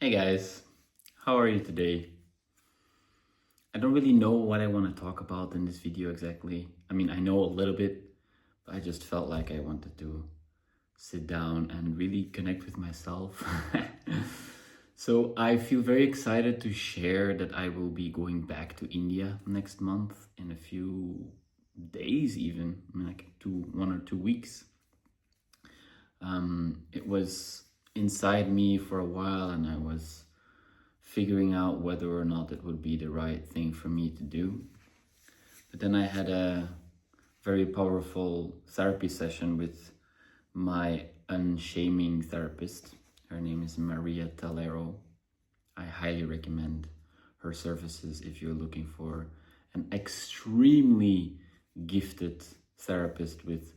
Hey guys, how are you today? I don't really know what I want to talk about in this video exactly. I mean, I know a little bit, but I just felt like I wanted to sit down and really connect with myself. So I feel very excited to share that I will be going back to India next month in a few days even, I mean, like 1 or 2 weeks. It was inside me for a while and I was figuring out whether or not it would be the right thing for me to do. But then I had a very powerful therapy session with my unshaming therapist. Her name is Maria Talero. I highly recommend her services if you're looking for an extremely gifted therapist with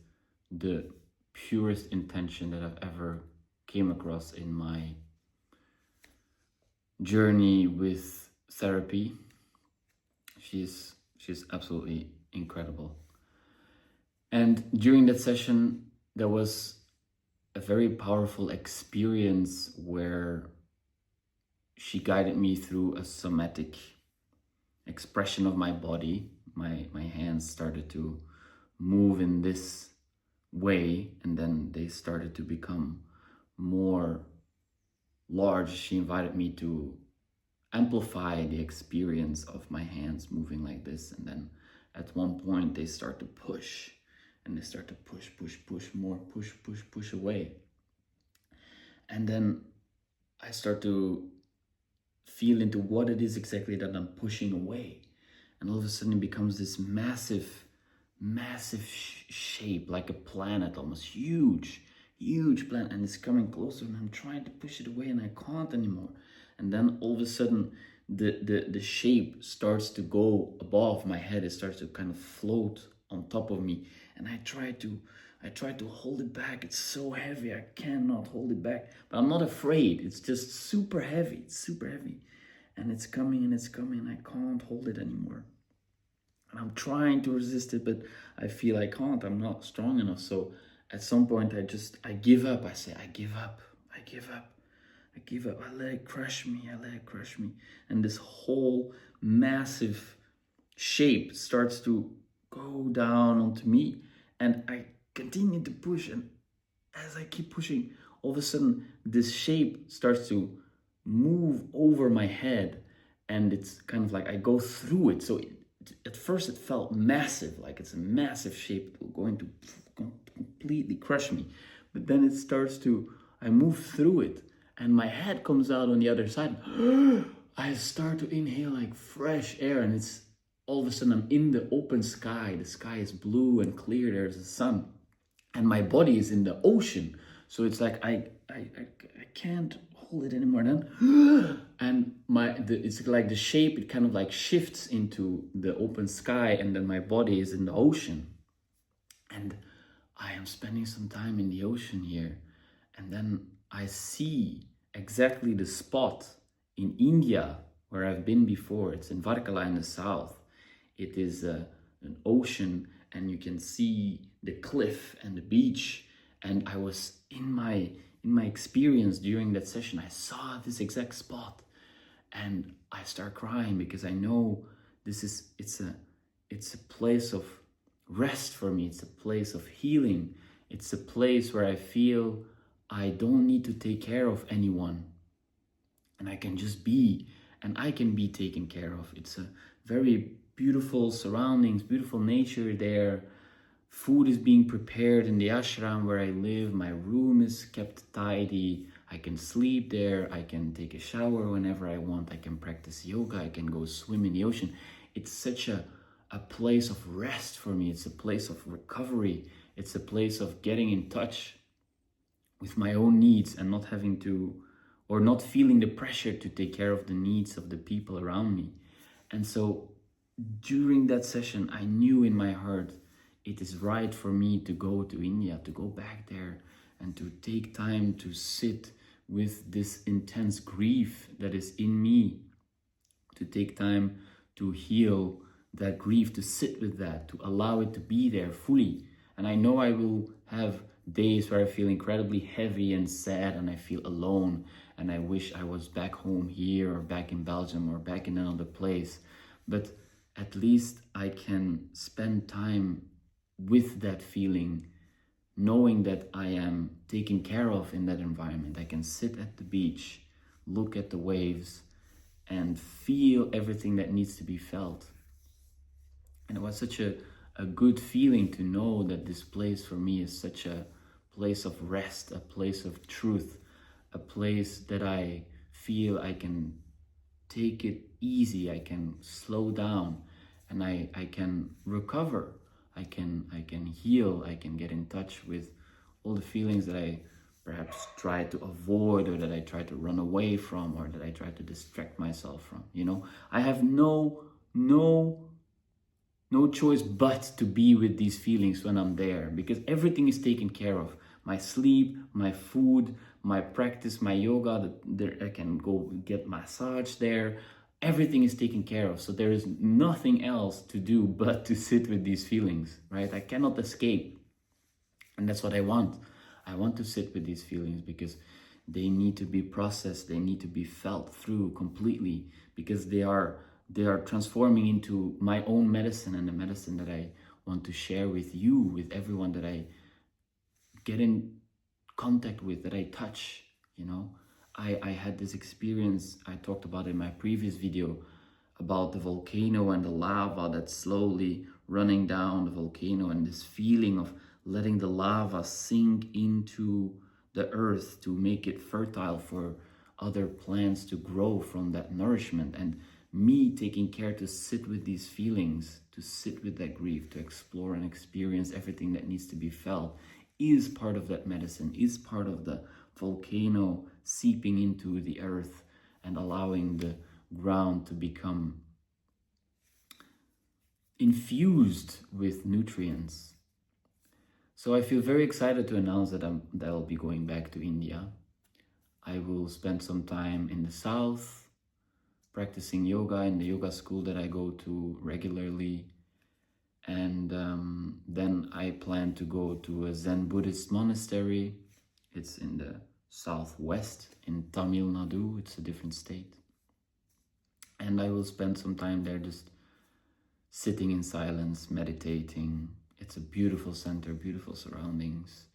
the purest intention that I've ever came across in my journey with therapy. She's absolutely incredible. And during that session, there was a very powerful experience where she guided me through a somatic expression of my body. My hands started to move in this way, and then they started to become more large. She invited me to amplify the experience of my hands moving like this, and then at one point they start to push, and they start to push more, push away, and then I start to feel into what it is exactly that I'm pushing away, and all of a sudden it becomes this massive shape, like a planet, almost huge planet, and it's coming closer, and I'm trying to push it away and I can't anymore. And then all of a sudden the shape starts to go above my head. It starts to kind of float on top of me, and I try to hold it back. It's so heavy, I cannot hold it back, but I'm not afraid. It's just super heavy. It's super heavy, and it's coming and it's coming, and I can't hold it anymore. And I'm trying to resist it, but I feel I can't. I'm not strong enough. So at some point I give up. I say, I give up. I give up. I give up. I let it crush me. I let it crush me. And this whole massive shape starts to go down onto me. And I continue to push. And as I keep pushing, all of a sudden this shape starts to move over my head. And it's kind of like I go through it. So at first it felt massive, like it's a massive shape going to completely crush me. But then it starts to, I move through it, and my head comes out on the other side. I start to inhale like fresh air, and it's all of a sudden I'm in the open sky. The sky is blue and clear, there's the sun, and my body is in the ocean. So it's like I can't hold it anymore then. And it's like the shape, it kind of like shifts into the open sky, and then my body is in the ocean. And I am spending some time in the ocean here, and then I see exactly the spot in India where I've been before. It's in Varkala in the south. It is an ocean, and you can see the cliff and the beach. And I was in my experience during that session, I saw this exact spot, and I start crying because I know it's a place of rest for me. It's a place of healing. It's a place where I feel I don't need to take care of anyone, and I can just be, and I can be taken care of. It's a very beautiful surroundings, beautiful nature there. Food is being prepared in the ashram where I live. My room is kept tidy. I can sleep there. I can take a shower whenever I want. I can practice yoga. I can go swim in the ocean. It's such a place of rest for me. It's a place of recovery. It's a place of getting in touch with my own needs and not having to, or not feeling the pressure to take care of the needs of the people around me. And so during that session, I knew in my heart, it is right for me to go to India, to go back there and to take time to sit with this intense grief that is in me, to take time to heal that grief, to sit with that, to allow it to be there fully. And I know I will have days where I feel incredibly heavy and sad and I feel alone and I wish I was back home here or back in Belgium or back in another place. But at least I can spend time with that feeling, knowing that I am taken care of in that environment. I can sit at the beach, look at the waves, and feel everything that needs to be felt. And it was such a good feeling to know that this place for me is such a place of rest, a place of truth, a place that I feel I can take it easy, I can slow down, and I can recover. I can heal, I can get in touch with all the feelings that I perhaps try to avoid or that I try to run away from or that I try to distract myself from. You know, I have no choice but to be with these feelings when I'm there, because everything is taken care of. My sleep, my food, my practice, my yoga, I can go get massage there. Everything is taken care of. So there is nothing else to do but to sit with these feelings, right? I cannot escape. And that's what I want. I want to sit with these feelings because they need to be processed. They need to be felt through completely, because they are transforming into my own medicine and the medicine that I want to share with you, with everyone that I get in contact with, that I touch. You know, I had this experience, I talked about in my previous video, about the volcano and the lava that's slowly running down the volcano, and this feeling of letting the lava sink into the earth to make it fertile for other plants to grow from that nourishment, and me taking care to sit with these feelings, to sit with that grief, to explore and experience everything that needs to be felt, is part of that medicine, is part of the volcano seeping into the earth and allowing the ground to become infused with nutrients. So I feel very excited to announce that I'll be going back to India. I will spend some time in the south practicing yoga in the yoga school that I go to regularly. And then I plan to go to a Zen Buddhist monastery. It's in the southwest in Tamil Nadu. It's a different state. And I will spend some time there just sitting in silence, meditating. It's a beautiful center, beautiful surroundings.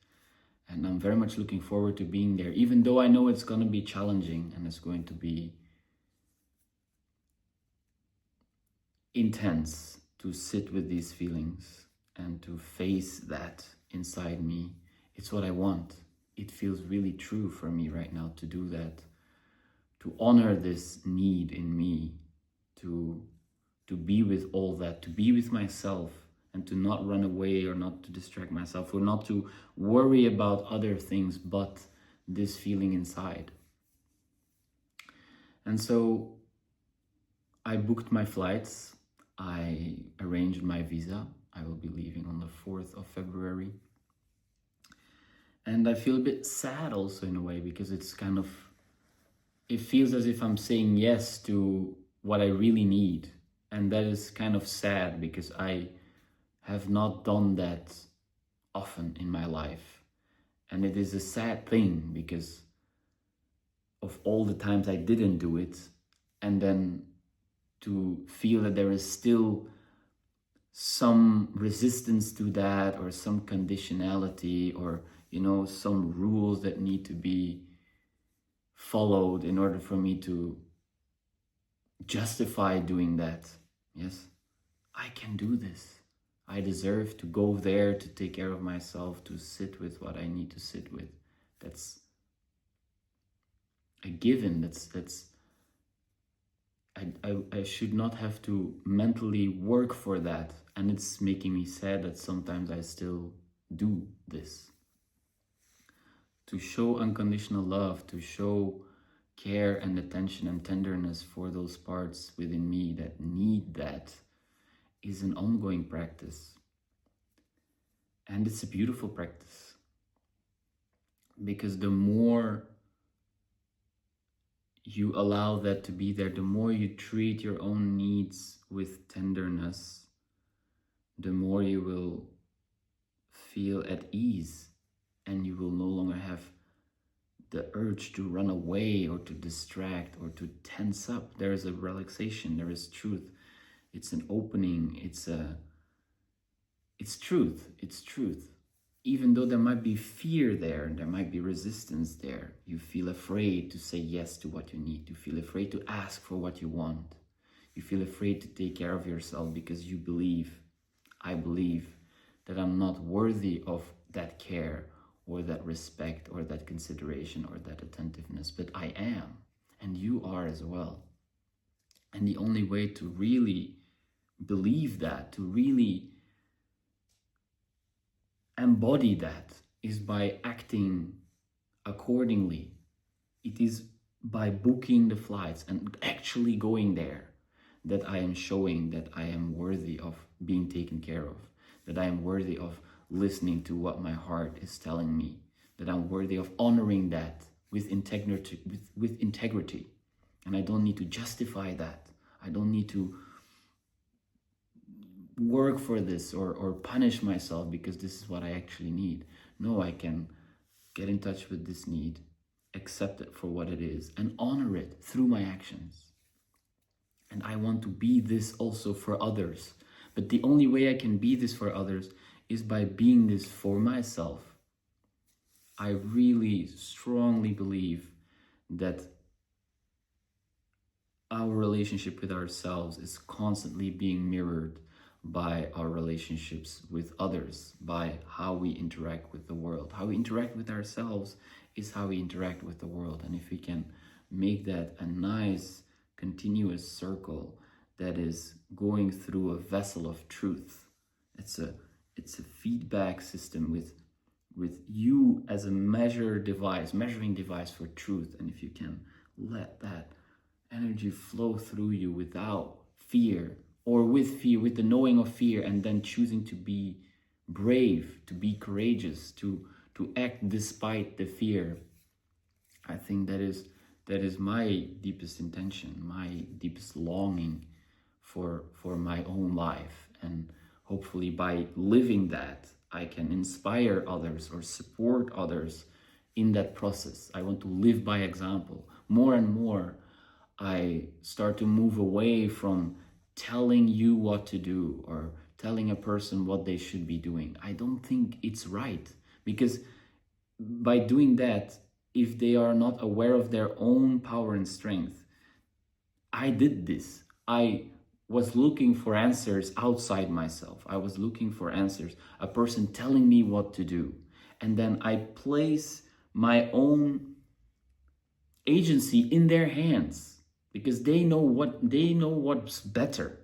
And I'm very much looking forward to being there, even though I know it's going to be challenging and it's going to be intense to sit with these feelings and to face that inside me. It's what I want. It feels really true for me right now to do that, to honor this need in me, to be with all that, to be with myself, and to not run away or not to distract myself or not to worry about other things but this feeling inside. And so I booked my flights. I arranged my visa. I will be leaving on the 4th of February. And I feel a bit sad also in a way, because it's kind of, it feels as if I'm saying yes to what I really need. And that is kind of sad, because I have not done that often in my life. And it is a sad thing because of all the times I didn't do it, and then to feel that there is still some resistance to that, or some conditionality, or, you know, some rules that need to be followed in order for me to justify doing that. Yes, I can do this. I deserve to go there, to take care of myself, to sit with what I need to sit with. That's a given. I should not have to mentally work for that. And it's making me sad that sometimes I still do this. To show unconditional love, to show care and attention and tenderness for those parts within me that need that, is an ongoing practice. And it's a beautiful practice. Because the more you allow that to be there, the more you treat your own needs with tenderness, the more you will feel at ease and you will no longer have the urge to run away or to distract or to tense up. There is a relaxation, there is truth. It's an opening, it's truth, it's truth. Even though there might be fear there, there might be resistance there, you feel afraid to say yes to what you need, you feel afraid to ask for what you want, you feel afraid to take care of yourself because you believe, I believe, that I'm not worthy of that care or that respect or that consideration or that attentiveness, but I am, and you are as well. And the only way to really believe that, to really embody that, is by acting accordingly. It is by booking the flights and actually going there that I am showing that I am worthy of being taken care of, that I am worthy of listening to what my heart is telling me, that I'm worthy of honoring that with integrity, with integrity. And I don't need to justify that. I don't need to work for this or punish myself because this is what I actually need. No, I can get in touch with this need, accept it for what it is, and honor it through my actions. And I want to be this also for others. But the only way I can be this for others is by being this for myself. I really strongly believe that our relationship with ourselves is constantly being mirrored by our relationships with others, by how we interact with the world. How we interact with ourselves is how we interact with the world. And if we can make that a nice, continuous circle that is going through a vessel of truth, it's a feedback system with you as a measuring device for truth. And if you can let that energy flow through you without fear, or with fear, with the knowing of fear, and then choosing to be brave, to be courageous, to act despite the fear, I think that is my deepest intention, my deepest longing for my own life. And hopefully by living that, I can inspire others or support others in that process. I want to live by example. More and more, I start to move away from telling you what to do or telling a person what they should be doing. I don't think it's right, because by doing that, if they are not aware of their own power and strength, I did this. I was looking for answers outside myself. I was looking for answers, a person telling me what to do. And then I place my own agency in their hands, because they know what's better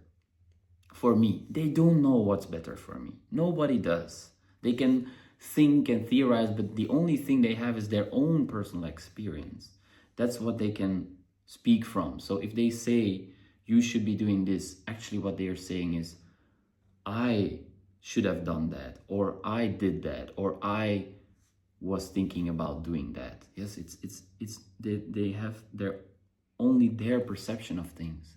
for me. They don't know what's better for me. Nobody does. They can think and theorize, but the only thing they have is their own personal experience. That's what they can speak from. So if they say you should be doing this, actually what they are saying is, I should have done that, or I did that, or I was thinking about doing that. Yes, they have only their perception of things.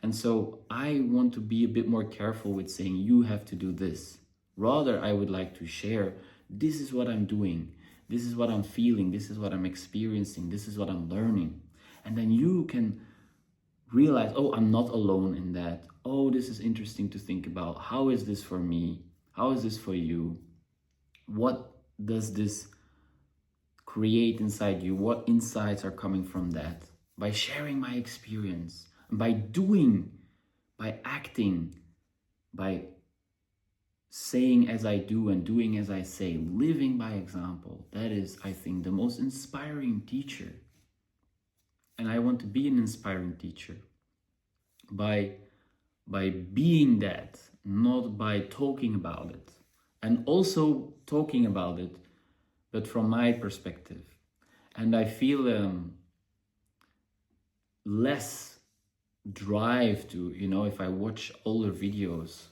And so I want to be a bit more careful with saying you have to do this. Rather, I would like to share, this is what I'm doing, this is what I'm feeling, this is what I'm experiencing, this is what I'm learning. And then you can realize, oh, I'm not alone in that. Oh, this is interesting to think about. How is this for me? How is this for you? What does this create inside you? What insights are coming from that? By sharing my experience, by doing, by acting, by saying as I do and doing as I say, living by example. That is, I think, the most inspiring teacher. And I want to be an inspiring teacher by being that, not by talking about it. And also talking about it, but from my perspective. And I feel less drive to, if I watch older videos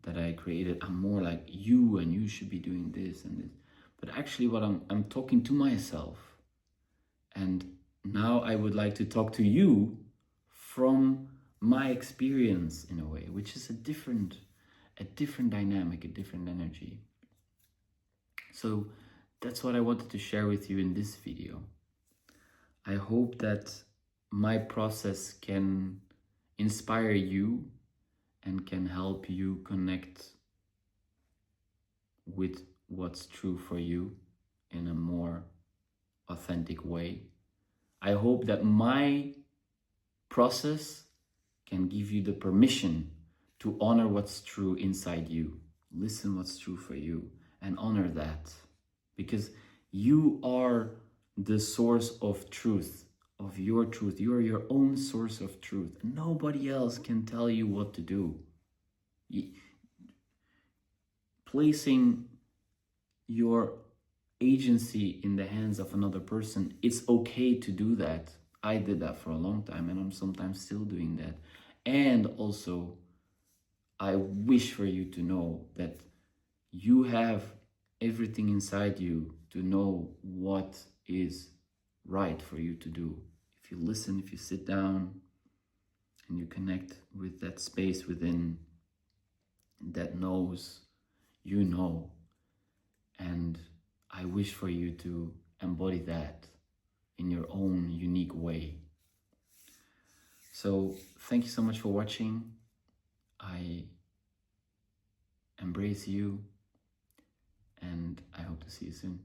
that I created, I'm more like you, and you should be doing this and this. But actually what I'm talking to myself. And now I would like to talk to you from my experience in a way, which is a different dynamic, a different energy. So that's what I wanted to share with you in this video. I hope that my process can inspire you and can help you connect with what's true for you in a more authentic way. I hope that my process can give you the permission to honor what's true inside you. Listen what's true for you and honor that, because you are the source of truth, of your truth. You are your own source of truth. Nobody else can tell you what to do. Placing your agency in the hands of another person, it's okay to do that. I did that for a long time, and I'm sometimes still doing that. And also, I wish for you to know that you have everything inside you to know what is right for you to do. If you listen, if you sit down and you connect with that space within that knows, you know. And I wish for you to embody that in your own unique way. So thank you so much for watching. I embrace you, and I hope to see you soon.